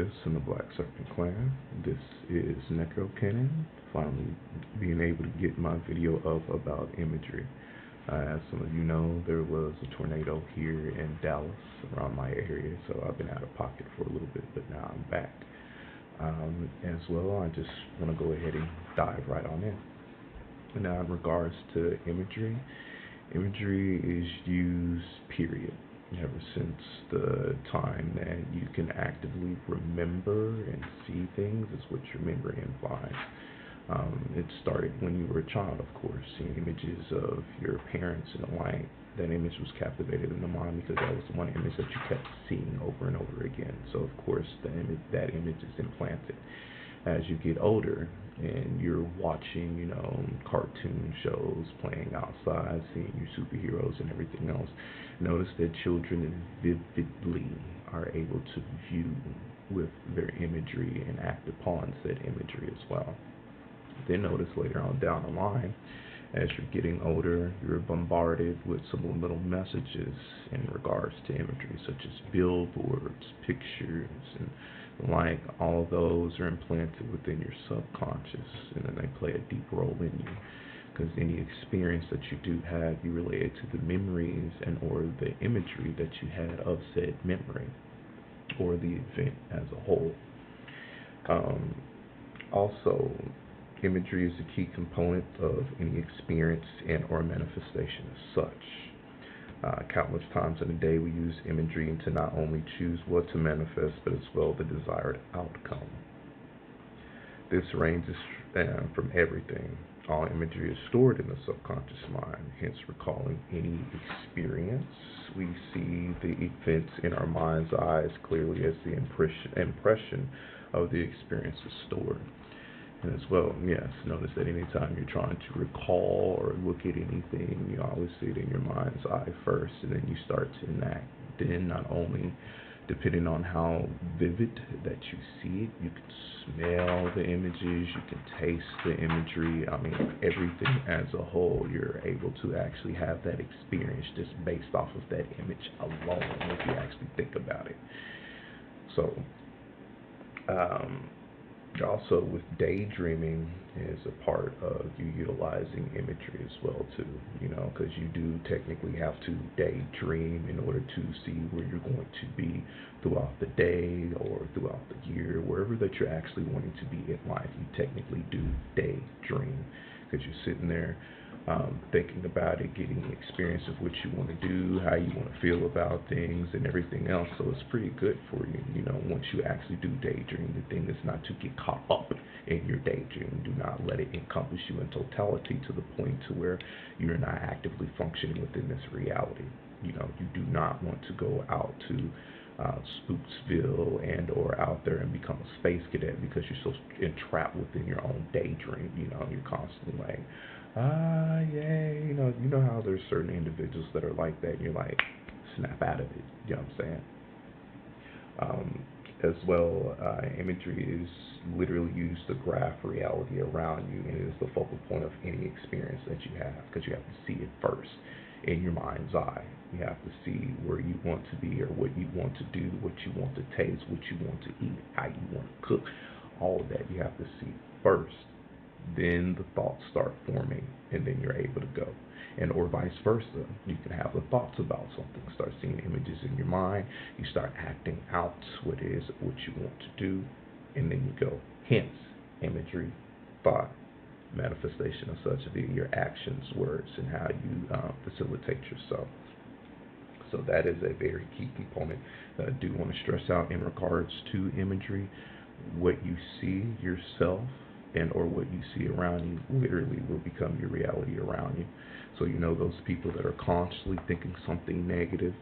Chris in the Black Serpent Clan. This is Necro Cannon, finally being able to get my video up about imagery. As some of you know, there was a tornado here in Dallas, around my area, so I've been out of pocket for a little bit, but now I'm back. As well, I just want to go ahead and dive right on in. Now, in regards to imagery, imagery is used, period, ever since the time that you can actively remember and see things, is what your memory implies. It started when you were a child, of course, seeing images of your parents in the light. That image was captivated in the mind because that was the one image that you kept seeing over and over again. So, of course, that image is implanted. As you get older and you're watching, cartoon shows, playing outside, seeing your superheroes and everything else, notice that children vividly are able to view with their imagery and act upon said imagery as well. Then notice later on down the line, as you're getting older, you're bombarded with subliminal messages in regards to imagery, such as billboards, pictures, and like. All of those are implanted within your subconscious, and then they play a deep role in you. Because any experience that you do have, you relate it to the memories and or the imagery that you had of said memory or the event as a whole. Also, imagery is a key component of any experience and or manifestation as such. Countless times in a day we use imagery to not only choose what to manifest, but as well the desired outcome. This ranges from everything. All imagery is stored in the subconscious mind, hence recalling any experience. We see the events in our mind's eyes clearly as the impression of the experience is stored. And as well, yes, notice that anytime you're trying to recall or look at anything, you always see it in your mind's eye first, and then you start to enact. Then, not only depending on how vivid that you see it, you can smell the images, you can taste the imagery. I mean, everything as a whole, you're able to actually have that experience just based off of that image alone, if you actually think about it. So, also with daydreaming is a part of you utilizing imagery as well too, because you do technically have to daydream in order to see where you're going to be throughout the day or throughout the year, wherever that you're actually wanting to be in life. You technically do daydream because you're sitting there thinking about it, getting the experience of what you want to do, how you want to feel about things, and everything else. So it's pretty good for you, once you actually do daydream. The thing is not to get caught up in your daydream. Do not let it encompass you in totality to the point to where you're not actively functioning within this reality. You do not want to go out to Spooksville and or out there and become a space cadet because you're so entrapped within your own daydream. You're constantly like, yay, you know how there's certain individuals that are like that, and you're like, snap out of it, you know what I'm saying? As well, imagery is literally used to graph reality around you, and it is the focal point of any experience that you have, because you have to see it first in your mind's eye. You have to see where you want to be or what you want to do, what you want to taste, what you want to eat, how you want to cook. All of that you have to see first. Then the thoughts start forming, and then you're able to go. And or vice versa. You can have the thoughts about something, start seeing images in your mind, you start acting out what it is, what you want to do, and then you go. Hence, imagery, thought, manifestation of such via your actions, words, and how you facilitate yourself. So that is a very key component that I do want to stress out in regards to imagery. What you see yourself and or what you see around you literally will become your reality around you. So those people that are constantly thinking something negative,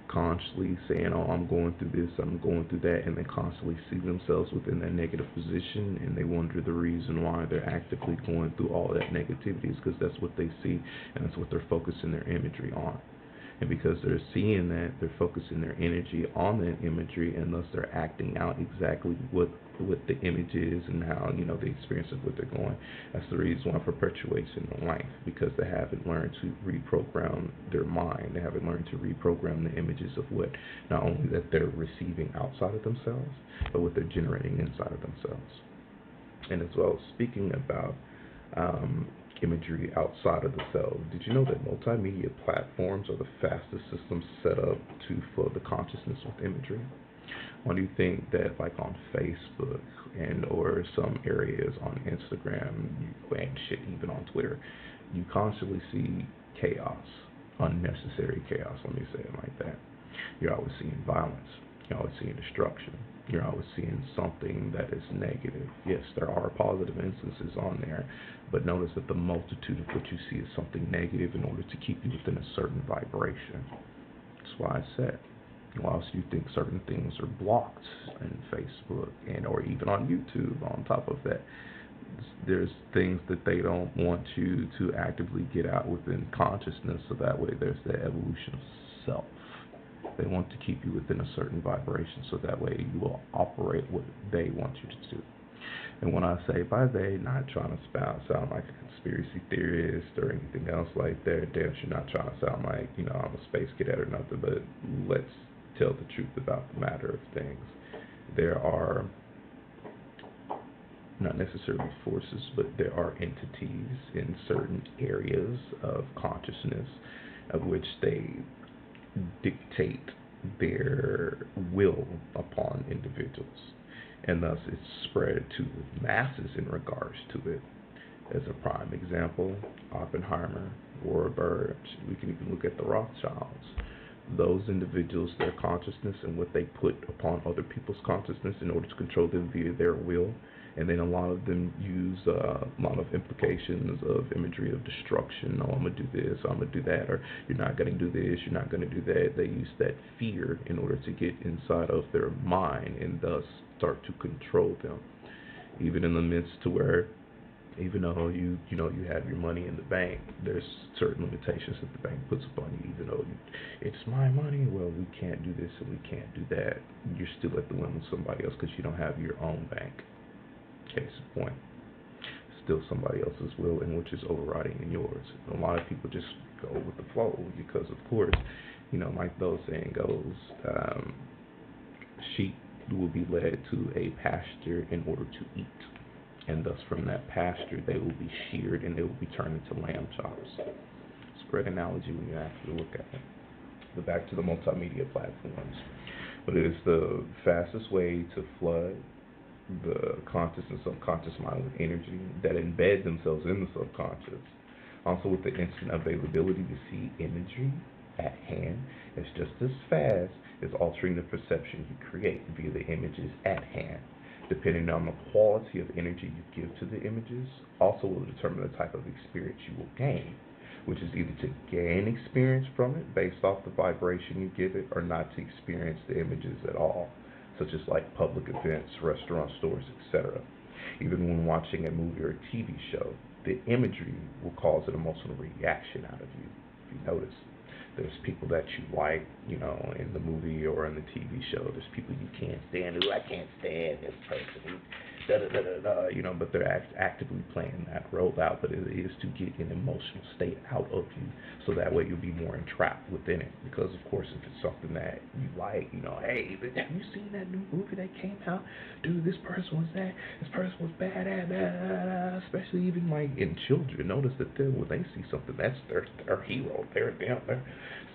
constantly saying, oh, I'm going through this, I'm going through that, and they constantly see themselves within that negative position, and they wonder the reason why they're actively going through all that negativity is because that's what they see, and that's what they're focusing their imagery on. And because they're seeing that, they're focusing their energy on that imagery, and thus they're acting out exactly what the image is and how, the experience of what they're going. That's the reason why it perpetuates in their life, because they haven't learned to reprogram their mind. They haven't learned to reprogram the images of what, not only that they're receiving outside of themselves, but what they're generating inside of themselves. And as well, speaking about imagery outside of the cell, did you know that multimedia platforms are the fastest systems set up to flood the consciousness with imagery? Why do you think that, like on Facebook and or some areas on Instagram and shit, even on Twitter, you constantly see chaos, unnecessary chaos, let me say it like that. You're always seeing violence. You're always seeing destruction. You're always seeing something that is negative. Yes, there are positive instances on there, but notice that the multitude of what you see is something negative in order to keep you within a certain vibration. That's why I said, whilst you think certain things are blocked in Facebook and or even on YouTube, on top of that, there's things that they don't want you to actively get out within consciousness, so that way there's the evolution of self. They want to keep you within a certain vibration, so that way you will operate what they want you to do. And when I say by they, not trying to sound like a conspiracy theorist or anything else like that. Damn sure not trying to sound like, I'm a space cadet or nothing, but let's tell the truth about the matter of things. There are not necessarily forces, but there are entities in certain areas of consciousness of which they dictate their will upon individuals, and thus it's spread to the masses in regards to it. As a prime example, Oppenheimer, Warburg, we can even look at the Rothschilds. Those individuals, their consciousness and what they put upon other people's consciousness in order to control them via their will. And then a lot of them use a lot of implications of imagery of destruction. Oh, I'm going to do this, I'm going to do that, or you're not going to do this, you're not going to do that. They use that fear in order to get inside of their mind and thus start to control them. Even in the midst to where, even though you have your money in the bank, there's certain limitations that the bank puts upon you. Even though it's my money, well, we can't do this and we can't do that. You're still at the whim of somebody else because you don't have your own bank. Case in point, still somebody else's will, and which is overriding in yours. And a lot of people just go with the flow because, of course, like the old saying goes, sheep will be led to a pasture in order to eat. And thus from that pasture they will be sheared and they will be turned into lamb chops. It's a great analogy when you actually look at it. But back to the multimedia platforms. But it is the fastest way to flood the conscious and subconscious mind with energy that embed themselves in the subconscious. Also with the instant availability to see imagery at hand, it's just as fast as altering the perception you create via the images at hand. Depending on the quality of energy you give to the images, also will determine the type of experience you will gain, which is either to gain experience from it based off the vibration you give it, or not to experience the images at all, such as like public events, restaurant stores, etc. Even when watching a movie or a TV show, the imagery will cause an emotional reaction out of you, if you notice. There's people that you like, in the movie or in the TV show. There's people you can't stand. Ooh, I can't stand this person. But they're actively playing that role out. But it is to get an emotional state out of you, so that way you'll be more entrapped within it. Because of course, if it's something that you like, hey, have you seen that new movie that came out? Dude, this person was that. This person was bad at that. Especially even like in children. Notice that when they see something, that's their hero. They're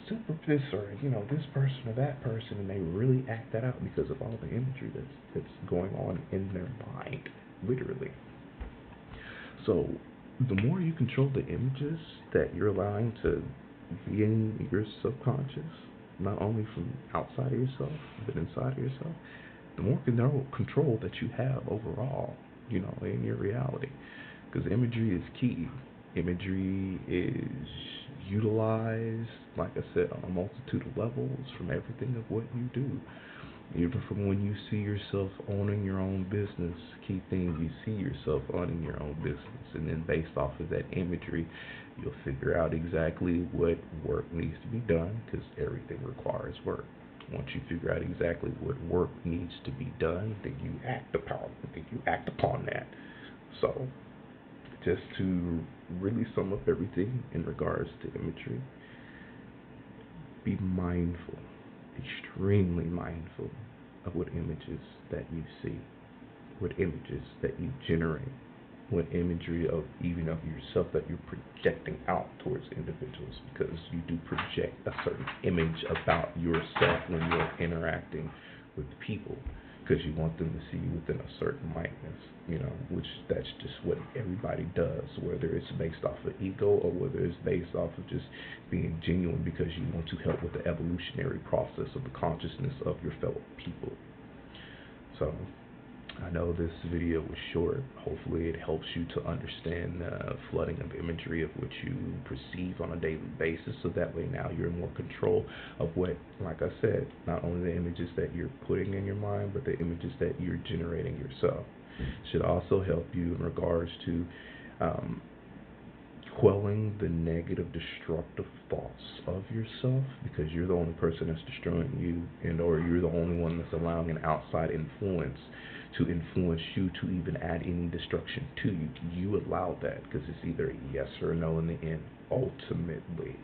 super this or this person or that person, and they really act that out because of all the imagery that's going on in their mind, literally. So the more you control the images that you're allowing to be in your subconscious, not only from outside of yourself but inside of yourself, the more control that you have overall, in your reality. Because imagery is key. Imagery is utilized, like I said, on a multitude of levels from everything of what you do. Even from when you see yourself owning your own business, key thing, you see yourself owning your own business, and then based off of that imagery, You'll figure out exactly what work needs to be done, because everything requires work. Once you figure out exactly what work needs to be done, then you act upon that. So, just to really sum up everything in regards to imagery, be mindful, extremely mindful of what images that you see, what images that you generate, what imagery of even of yourself that you're projecting out towards individuals, because you do project a certain image about yourself when you're interacting with people, because you want them to see you within a certain likeness, which that's just what everybody does, whether it's based off of ego or whether it's based off of just being genuine because you want to help with the evolutionary process of the consciousness of your fellow people. So, I know this video was short. Hopefully it helps you to understand the flooding of imagery of which you perceive on a daily basis, so that way now you're in more control of what, like I said, not only the images that you're putting in your mind, but the images that you're generating yourself. Should also help you in regards to quelling the negative, destructive thoughts of yourself, because you're the only person that's destroying you, and or you're the only one that's allowing an outside influence to influence you to even add any destruction to you. You allow that, because it's either yes or no in the end, ultimately.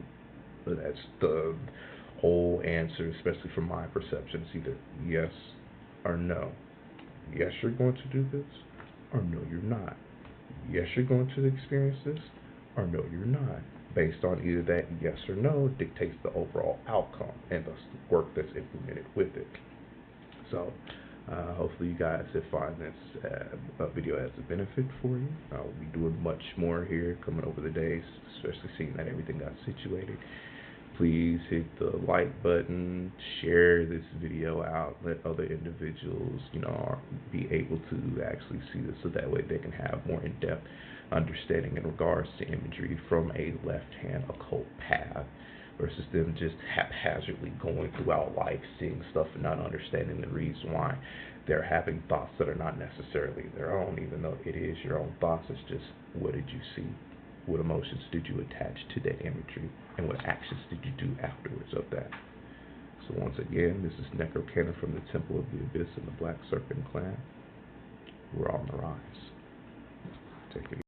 But that's the whole answer, especially from my perception. It's either yes or no. Yes, you're going to do this, or no, you're not. Yes, you're going to experience this, or no, you're not. Based on either that yes or no dictates the overall outcome and the work that's implemented with it. So, hopefully you guys have find this video as a benefit for you. We'll be doing much more here coming over the days, especially seeing that everything got situated. Please hit the like button, share this video out, let other individuals, be able to actually see this, so that way they can have more in-depth understanding in regards to imagery from a left-hand occult path, versus them just haphazardly going throughout life, seeing stuff and not understanding the reason why they're having thoughts that are not necessarily their own, even though it is your own thoughts. It's just, what did you see? What emotions did you attach to that imagery? And what actions did you do afterwards of that? So once again, this is Necro Cannon from the Temple of the Abyss and the Black Serpent Clan. We're on the rise. Take it easy.